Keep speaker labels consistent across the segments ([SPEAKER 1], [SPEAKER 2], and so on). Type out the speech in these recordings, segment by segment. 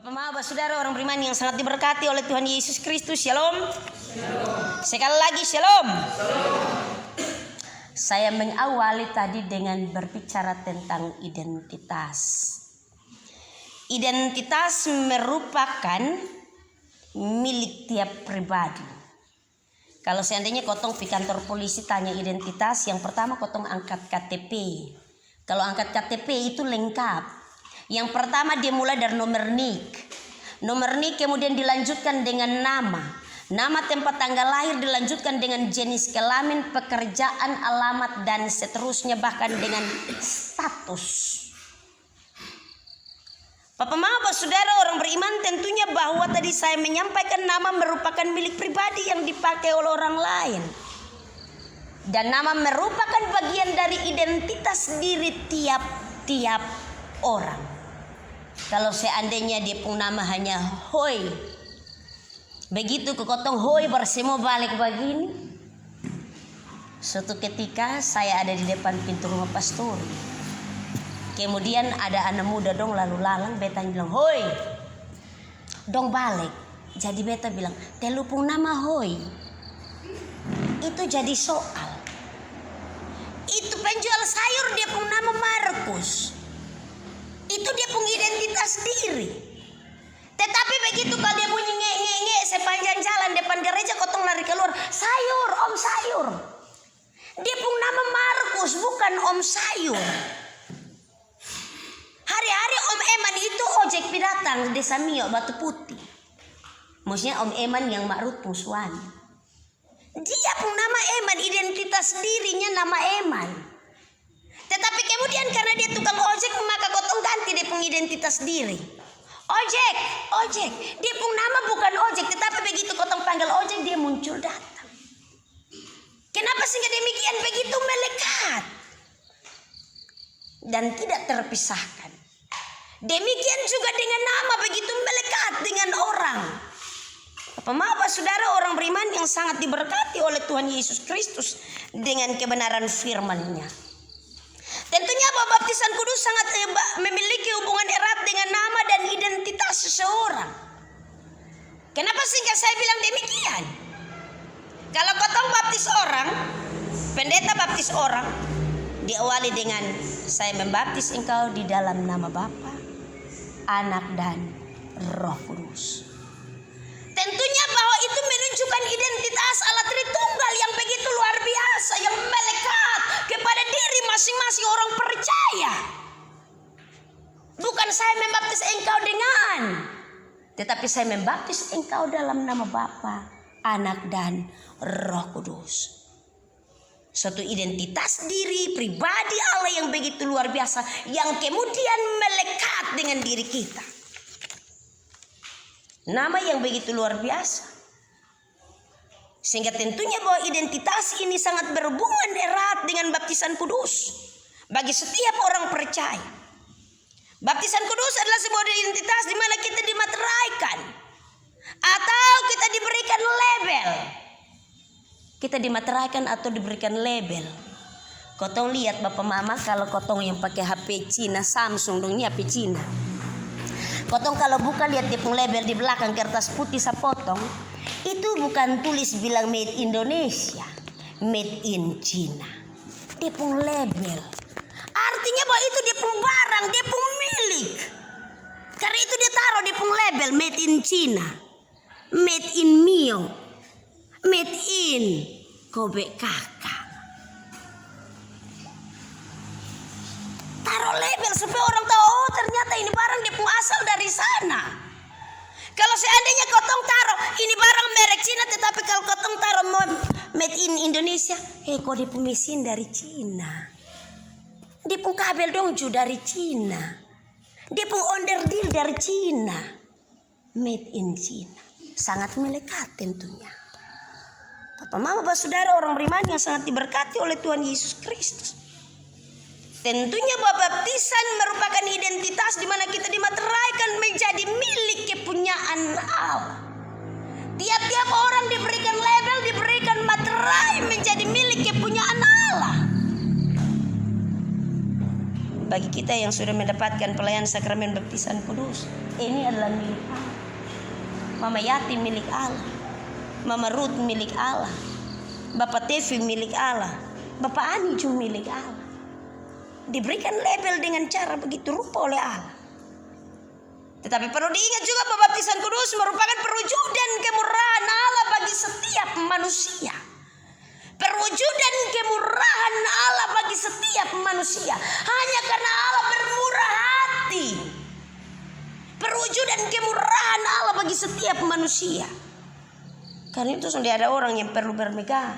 [SPEAKER 1] Bapak Mama, saudara orang beriman yang sangat diberkati oleh Tuhan Yesus Kristus. Shalom. Sekali lagi shalom. Saya mengawali tadi dengan berbicara tentang identitas. Identitas merupakan milik tiap pribadi. Kalau seandainya kotong di kantor polisi tanya identitas, yang pertama kotong angkat KTP. Kalau angkat KTP itu lengkap. Yang pertama dia mulai dari nomor NIK. Nomor NIK kemudian dilanjutkan dengan nama. Nama, tempat tanggal lahir, dilanjutkan dengan jenis kelamin, pekerjaan, alamat, dan seterusnya, bahkan dengan status. Bapak Mama, saudara orang beriman, tentunya bahwa tadi saya menyampaikan nama merupakan milik pribadi yang dipakai oleh orang lain. Dan nama merupakan bagian dari identitas diri tiap-tiap orang. Kalau seandainya dia pun nama hanya Hoi, begitu ke kotong Hoi bersemu balik begini. Suatu ketika saya ada di depan pintu rumah pastor. Kemudian ada anak muda dong lalu lalang, beta bilang Hoi, dong balik. Jadi beta bilang telupung nama Hoi. Itu jadi soal. Itu penjual sayur dia pun nama Markus. Itu dia punya identitas diri. Tetapi begitu kalau dia bunyi nge sepanjang jalan depan gereja, kotong lari keluar, sayur, om sayur. Dia punya nama Markus, bukan om sayur. Hari-hari om Eman itu ojek pidatang desa Mio Batu Putih. Maksudnya om Eman yang makrut musuhan. Dia punya nama Eman, identitas dirinya nama Eman. Tetapi kemudian karena dia tukang ojek, maka kotong ganti dia punya identitas diri. Ojek. Dia punya nama bukan ojek, tetapi begitu kotong panggil ojek dia muncul datang. Kenapa sehingga demikian? Begitu melekat dan tidak terpisahkan. Demikian juga dengan nama, begitu melekat dengan orang. Bapak Mama, saudara orang beriman yang sangat diberkati oleh Tuhan Yesus Kristus dengan kebenaran firman-Nya. Tentunya bahwa baptisan kudus sangat memiliki hubungan erat dengan nama dan identitas seseorang. Kenapa sehingga saya bilang demikian? Kalau kotong baptis orang, pendeta baptis orang, diawali dengan saya membaptis engkau di dalam nama Bapa, Anak, dan Roh Kudus. Tentunya bahwa itu menunjukkan identitas Allah Tritunggal yang begitu luar biasa, yang melekat kepada diri masing-masing orang percaya. Bukan saya membaptis engkau dengan, tetapi saya membaptis engkau dalam nama Bapa, Anak, dan Roh Kudus. Suatu identitas diri pribadi Allah yang begitu luar biasa, yang kemudian melekat dengan diri kita. Nama yang begitu luar biasa. Sehingga tentunya bahwa identitas ini sangat berhubungan erat dengan baptisan kudus bagi setiap orang percaya. Baptisan kudus adalah sebuah identitas di mana kita dimateraikan atau kita diberikan label. Kita dimateraikan atau diberikan label. Kotong lihat Bapak Mama, kalau kotong yang pakai HP Cina, Samsung dong, ini HP Cina. Kotong kalau buka lihat dia punya label di belakang kertas putih sapotong, itu bukan tulis bilang made Indonesia, made in China. Dia punya label. Artinya bahwa itu dia punya barang, dia punya milik. Karena itu dia taruh dia punya label made in China, made in Mio, made in Kobe Kakak. Taruh label supaya orang tahu, oh ternyata ini barang dia punya asal dari sana. Kalau seandainya kotong taruh ini barang merek Cina, tetapi kalau kotong taruh made in Indonesia, kok dia punya mesin dari Cina, dia punya kabel dongju dari Cina, dia punya onderdil dari Cina, made in China. Sangat melekat tentunya. Bapak Mama, Bapak Saudara orang beriman yang sangat diberkati oleh Tuhan Yesus Kristus. Tentunya bahwa baptisan merupakan identitas di mana kita dimateraikan menjadi milik kepunyaan Allah. Tiap-tiap orang diberikan label, diberikan materai menjadi milik kepunyaan Allah. bagi kita yang sudah mendapatkan pelayanan sakramen baptisan kudus, ini adalah milik Allah. Mama Yati milik Allah, Mama Ruth milik Allah, Bapak Tevi milik Allah, Bapak Ani juga milik Allah. Diberikan label dengan cara begitu rupa oleh Allah. Tetapi perlu diingat juga bahwa baptisan kudus merupakan perwujudan kemurahan Allah bagi setiap manusia. Perwujudan kemurahan Allah bagi setiap manusia. Hanya karena Allah bermurah hati. Perwujudan kemurahan Allah bagi setiap manusia. Karena itu sudah ada orang yang perlu bermegang.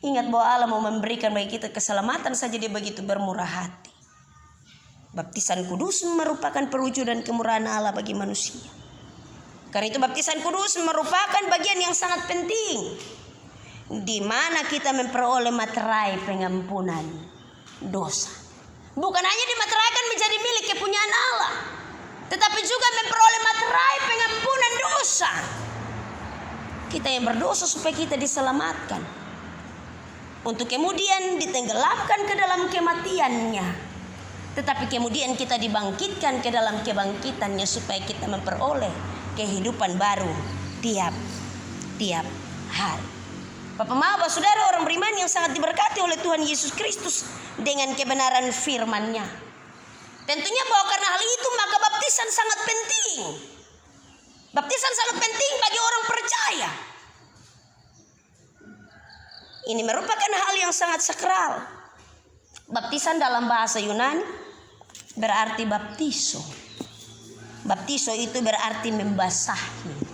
[SPEAKER 1] Ingat bahwa Allah mau memberikan bagi kita keselamatan saja, Dia begitu bermurah hati. Baptisan kudus merupakan perwujudan kemurahan Allah bagi manusia. Karena itu baptisan kudus merupakan bagian yang sangat penting, di mana kita memperoleh materai pengampunan dosa. Bukan hanya dimateraikan menjadi milik kepunyaan Allah, tetapi juga memperoleh materai pengampunan dosa. Kita yang berdosa supaya kita diselamatkan, untuk kemudian ditenggelamkan ke dalam kematiannya, tetapi kemudian kita dibangkitkan ke dalam kebangkitannya supaya kita memperoleh kehidupan baru tiap hari. Bapak Mama, saudara orang beriman yang sangat diberkati oleh Tuhan Yesus Kristus dengan kebenaran firman-Nya. Tentunya bahwa karena hal itu maka baptisan sangat penting. Baptisan sangat penting bagi orang percaya. Ini merupakan hal yang sangat sakral. Baptisan dalam bahasa Yunani berarti baptiso. Baptiso itu berarti membasahi.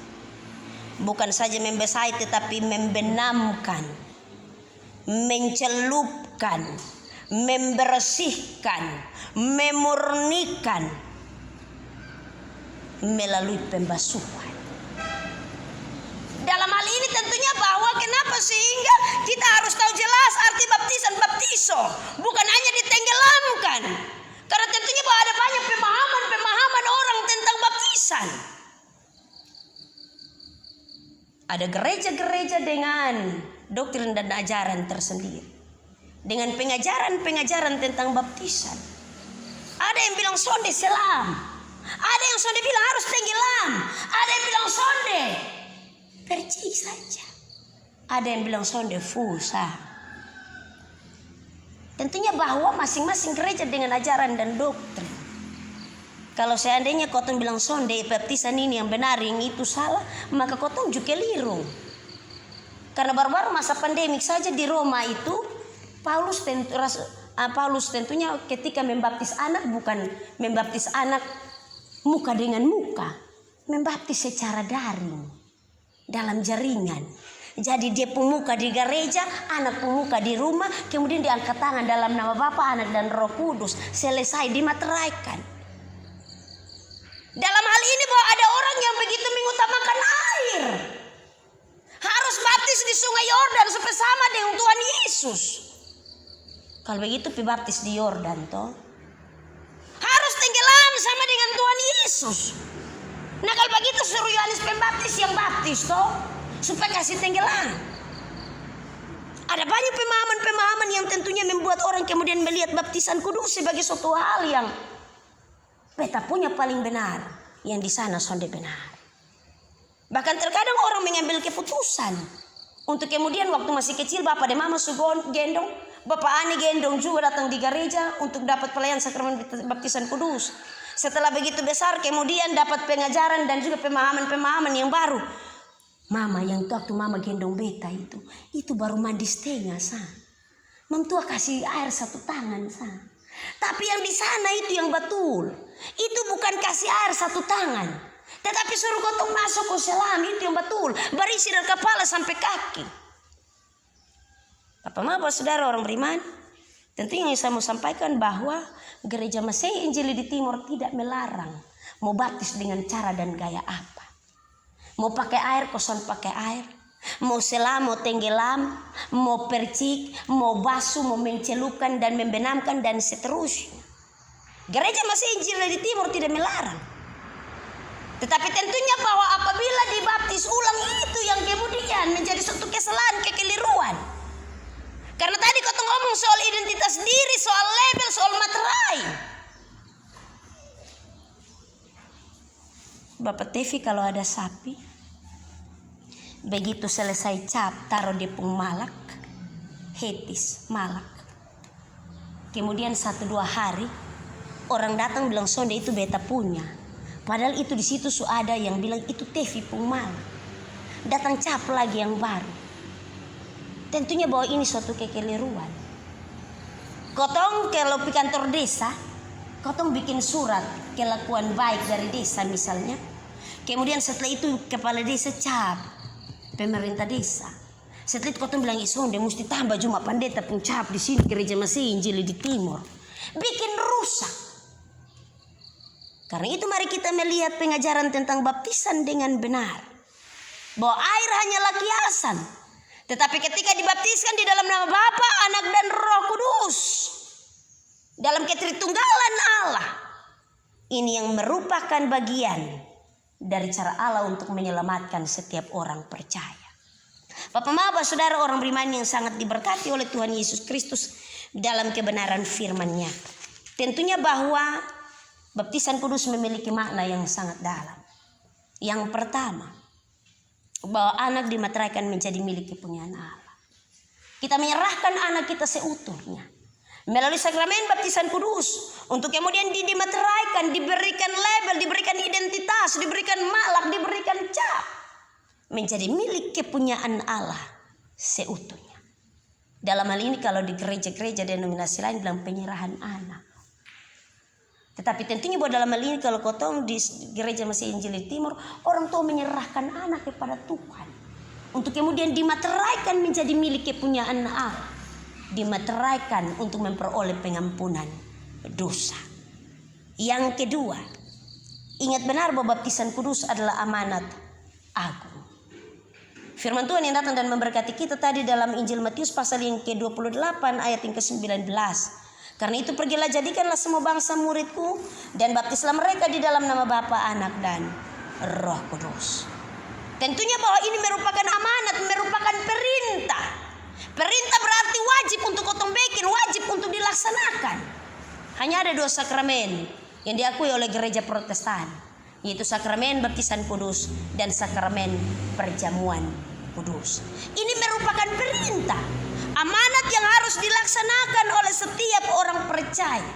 [SPEAKER 1] Bukan saja membasahi tetapi membenamkan, mencelupkan, membersihkan, memurnikan melalui pembasuhan. Dalam hal ini tentunya bahwa kenapa sehingga kita harus tahu jelas arti baptisan baptiso, bukan hanya ditenggelamkan. Karena tentunya bahwa ada banyak pemahaman orang tentang baptisan. Ada gereja-gereja dengan doktrin dan ajaran tersendiri, dengan pengajaran tentang baptisan. Ada yang bilang sonde selam, ada yang sonde bilang harus tenggelam, ada yang bilang sonde percik saja, ada yang bilang sonde fusa. Tentunya bahwa masing-masing gereja dengan ajaran dan doktrin. Kalau seandainya kotong bilang sonde baptisan ini yang benar, yang itu salah, maka kotong juga keliru. Karena baru-baru masa pandemik saja di Roma itu, Paulus tentunya ketika membaptis anak bukan membaptis anak muka dengan muka, membaptis secara daring dalam jaringan. Jadi dia pemuka di gereja, anak pemuka di rumah, kemudian diangkat tangan dalam nama Bapa, Anak dan Roh Kudus, selesai dimateraikan. Dalam hal ini bahwa ada orang yang begitu mengutamakan air, harus baptis di Sungai Yordan supaya sama dengan Tuhan Yesus. Kalau begitu baptis di Yordan toh, harus tenggelam sama dengan Tuhan Yesus. Nah kalau begitu suruh Yohanes Pembaptis yang baptis toh, supaya kasih tenggelam. Ada banyak pemahaman yang tentunya membuat orang kemudian melihat baptisan kudus sebagai suatu hal yang beta punya paling benar, yang di sana sonde benar. Bahkan terkadang orang mengambil keputusan untuk kemudian waktu masih kecil bapak dan mama sugon gendong, bapak ani gendong juga datang di gereja untuk dapat pelayanan sakramen baptisan kudus. Setelah begitu besar kemudian dapat pengajaran dan juga pemahaman yang baru. Mama yang waktu mama gendong beta itu baru mandi setengah sah. Mentua kasih air 1 tangan sah. Tapi yang di sana itu yang betul. Itu bukan kasih air 1 tangan, tetapi suruh kotong masuk ke selam, itu yang betul. Berisi dari kepala sampai kaki. Bapak saudara orang beriman, tentunya yang saya mau sampaikan bahwa gereja Masehi Injili di Timur tidak melarang mau baptis dengan cara dan gaya apa. Mau pakai air, kosan pakai air. Mau selam, mau tenggelam, mau percik, mau basuh, mau mencelupkan dan membenamkan dan seterusnya. Gereja Masehi Injili di Timur tidak melarang. Tetapi tentunya bahwa apabila dibaptis ulang itu yang kemudian menjadi suatu kesalahan, kekeliruan. Karena tadi kau ngomong soal identitas diri, soal label, soal materai. Bapak Tevi kalau ada sapi, begitu selesai cap, taruh di pung malak, hetis, malak. Kemudian 1-2 hari, orang datang bilang sonde itu beta punya. Padahal itu di situ ada yang bilang itu Tevi pung malak. Datang cap lagi yang baru. Tentunya bahwa ini suatu kekeliruan. Kotong kalau di kantor desa, kotong bikin surat kelakuan baik dari desa misalnya. Kemudian setelah itu kepala desa cap pemerintah desa. Setelah itu kotong bilang isonde mesti tambah cuma pendeta pun cap di sini gereja Masih Injil di Timur. Bikin rusak. Karena itu mari kita melihat pengajaran tentang baptisan dengan benar. Bahwa air hanyalah kiasan. Tetapi ketika dibaptiskan di dalam nama Bapa, Anak dan Roh Kudus, dalam ketritunggalan Allah, ini yang merupakan bagian dari cara Allah untuk menyelamatkan setiap orang percaya. Bapak Maba, saudara orang beriman yang sangat diberkati oleh Tuhan Yesus Kristus dalam kebenaran firman-Nya. Tentunya bahwa baptisan kudus memiliki makna yang sangat dalam. Yang pertama, bahwa anak dimateraikan menjadi milik kepunyaan Allah. Kita menyerahkan anak kita seutuhnya melalui sakramen baptisan kudus untuk kemudian dimateraikan, diberikan label, diberikan identitas, diberikan malak, diberikan cap, menjadi milik kepunyaan Allah seutuhnya. Dalam hal ini kalau di gereja-gereja denominasi lain bilang penyerahan anak. Tetapi tentunya bahwa dalam hal ini kalau kotong di gereja Masih Injil di Timur, orang tua menyerahkan anak kepada Tuhan untuk kemudian dimateraikan menjadi milik kepunyaan Allah, dimateraikan untuk memperoleh pengampunan dosa. Yang kedua, ingat benar bahwa baptisan kudus adalah amanat agung. Firman Tuhan yang datang dan memberkati kita tadi dalam Injil Matius pasal yang ke-28 ayat yang ke-19. Karena itu pergilah jadikanlah semua bangsa muridku dan baptislah mereka di dalam nama Bapa, Anak dan Roh Kudus. Tentunya bahwa ini merupakan amanat, merupakan perintah. Perintah berarti wajib untuk kotong bikin, wajib untuk dilaksanakan. Hanya ada 2 sakramen yang diakui oleh gereja Protestan, yaitu sakramen baptisan kudus dan sakramen perjamuan kudus. Ini merupakan perintah, amanat yang harus dilaksanakan oleh setiap orang percaya.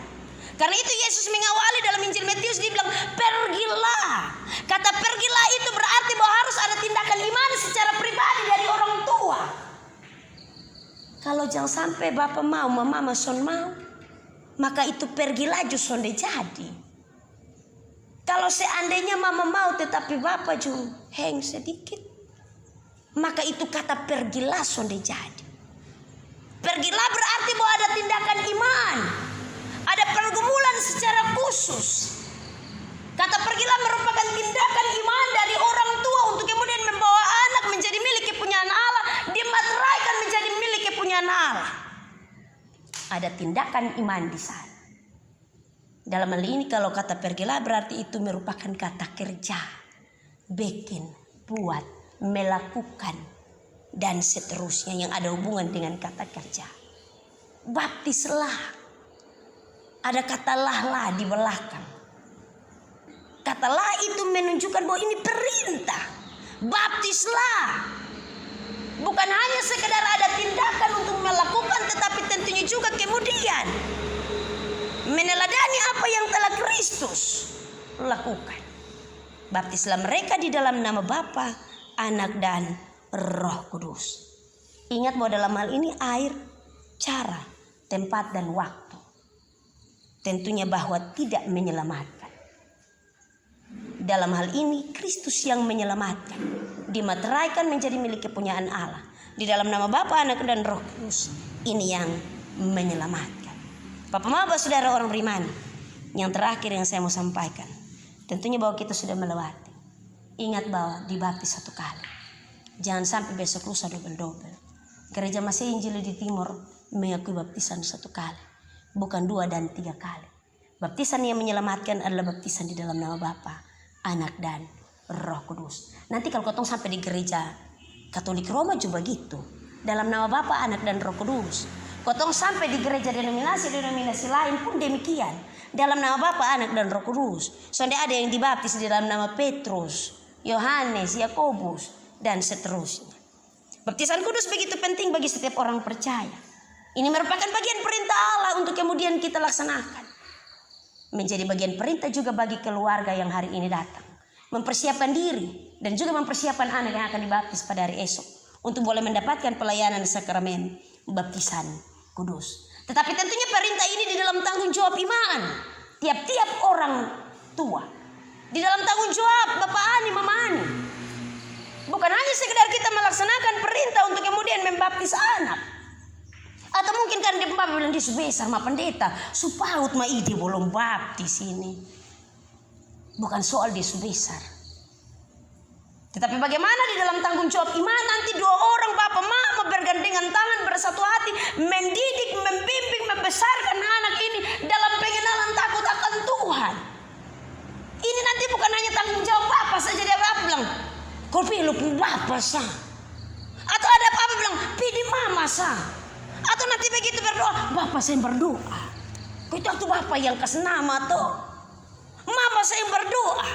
[SPEAKER 1] Karena itu Yesus mengawali dalam Injil Matius, dia bilang pergilah. Kata pergilah itu berarti bahwa harus ada tindakan iman secara pribadi dari orang tua. Kalau jangan sampai bapak mau, mama son mau, maka itu pergilah justru sonde jadi. Kalau seandainya mama mau tetapi bapak juga heng sedikit, maka itu kata pergilah sonde jadi. Pergilah berarti bahwa ada tindakan iman, ada pergumulan secara khusus. Kata pergilah merupakan tindakan iman dari orang tua untuk kemudian membawa anak menjadi milik kepunyaan Allah, dimateraikan menjadi milik kepunyaan Allah. Ada tindakan iman di sana. Dalam hal ini kalau kata pergilah berarti itu merupakan kata kerja, bikin, buat, melakukan, dan seterusnya yang ada hubungan dengan kata kerja. Baptislah, ada kata lah di belakang. Kata lah itu menunjukkan bahwa ini perintah. Baptislah bukan hanya sekedar ada tindakan untuk melakukan, tetapi tentunya juga kemudian meneladani apa yang telah Kristus lakukan. Baptislah mereka di dalam nama Bapa, Anak dan Roh Kudus. Ingat bahwa dalam hal ini air, cara, tempat dan waktu tentunya bahwa tidak menyelamatkan. Dalam hal ini Kristus yang menyelamatkan, dimateraikan menjadi milik kepunyaan Allah di dalam nama Bapa, Anak dan Roh Kudus. Ini yang menyelamatkan. Bapak Maba, saudara orang beriman, yang terakhir yang saya mau sampaikan, tentunya bahwa kita sudah melewati. Ingat bahwa dibaptis 1 kali, jangan sampai besok lusa double-double. Gereja Masih Injil di Timur mengakui baptisan 1 kali, bukan 2 dan 3 kali. Baptisan yang menyelamatkan adalah baptisan di dalam nama Bapa, Anak dan Roh Kudus. Nanti kalau kotong sampai di gereja Katolik Roma juga gitu, dalam nama Bapa, Anak dan Roh Kudus. Kotong sampai di gereja denominasi lain pun demikian. Dalam nama Bapa, Anak dan Roh Kudus. Soalnya ada yang dibaptis di dalam nama Petrus, Yohanes, Yakobus, dan seterusnya. Baptisan kudus begitu penting bagi setiap orang percaya. Ini merupakan bagian perintah Allah untuk kemudian kita laksanakan. Menjadi bagian perintah juga bagi keluarga yang hari ini datang. Mempersiapkan diri dan juga mempersiapkan anak yang akan dibaptis pada hari esok. Untuk boleh mendapatkan pelayanan sakramen baptisan kudus. Tetapi tentunya perintah ini di dalam tanggung jawab iman. Tiap-tiap orang tua. Di dalam tanggung jawab Bapak Ani, Mama Ani. Bukan hanya sekedar kita melaksanakan perintah untuk kemudian membaptis anak. Atau mungkin kan dia bilang di sebesar ma pendeta, supaut ma ide belum baptis ini. Bukan soal di sebesar. Tetapi bagaimana di dalam tanggung jawab iman nanti dua orang bapak mama bergandengan tangan bersatu hati mendidik, membimbing, membesarkan anak ini dalam pengenalan takut akan Tuhan. Ini nanti bukan hanya tanggung jawab bapak saja, dia bapak bilang, kau pilih bapak sah. Atau ada bapak bilang, pilih mama sah. Atau nanti begitu berdoa, bapak saya berdoa. Itu waktu bapak yang kasih nama tuh. Mama saya berdoa.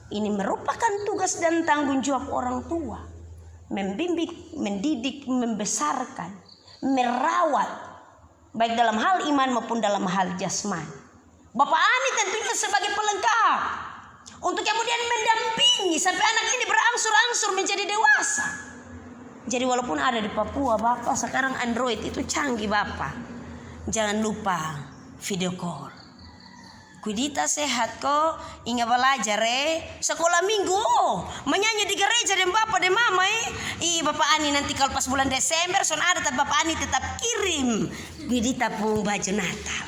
[SPEAKER 1] Ini merupakan tugas dan tanggung jawab orang tua. Membimbing, mendidik, membesarkan, merawat. Baik dalam hal iman maupun dalam hal jasmani. Bapak Ani tentunya sebagai pelengkap. Untuk kemudian mendampingi sampai anak ini berangsur-angsur menjadi dewasa. Jadi walaupun ada di Papua, Bapak sekarang Android itu canggih Bapak. Jangan lupa video call. Kudita sehat kok, ingat belajar sekolah minggu menyanyi di gereja dan Bapak dan Mama Bapak Ani nanti kalau pas bulan Desember son ada tapi Bapak Ani tetap kirim Kudita pun baju Natal.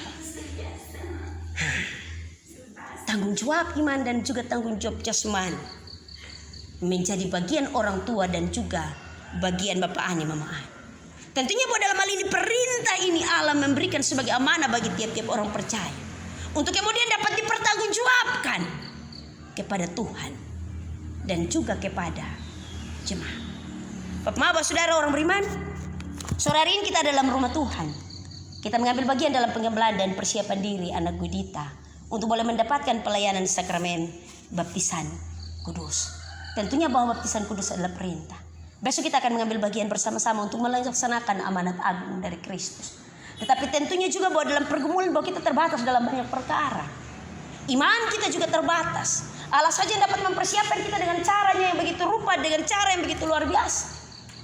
[SPEAKER 1] Tanggung jawab iman dan juga tanggung jawab jasmani menjadi bagian orang tua dan juga bagian Bapak Ani, Mama Ani. Tentunya bahwa dalam hal ini perintah ini Allah memberikan sebagai amanah bagi tiap-tiap orang percaya. Untuk kemudian dapat dipertanggungjawabkan kepada Tuhan dan juga kepada jemaat. Bapak saudara orang beriman, sore hari ini kita dalam rumah Tuhan. Kita mengambil bagian dalam pengembelaan dan persiapan diri anak Kudita untuk boleh mendapatkan pelayanan sakramen baptisan kudus. Tentunya bahwa baptisan kudus adalah perintah. Besok kita akan mengambil bagian bersama-sama untuk melaksanakan amanat agung dari Kristus. Tetapi tentunya juga bahwa dalam pergumulan bahwa kita terbatas dalam banyak perkara. Iman kita juga terbatas. Allah saja yang dapat mempersiapkan kita dengan caranya yang begitu rupa, dengan cara yang begitu luar biasa.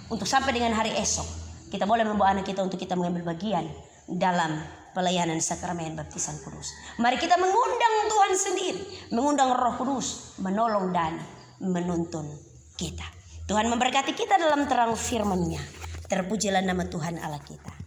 [SPEAKER 1] Untuk sampai dengan hari esok, kita boleh membawa anak kita untuk kita mengambil bagian dalam pelayanan sakramen baptisan kudus. Mari kita mengundang Tuhan sendiri, mengundang Roh Kudus, menolong dan menuntun kita. Tuhan memberkati kita dalam terang firman-Nya. Terpujilah nama Tuhan Allah kita.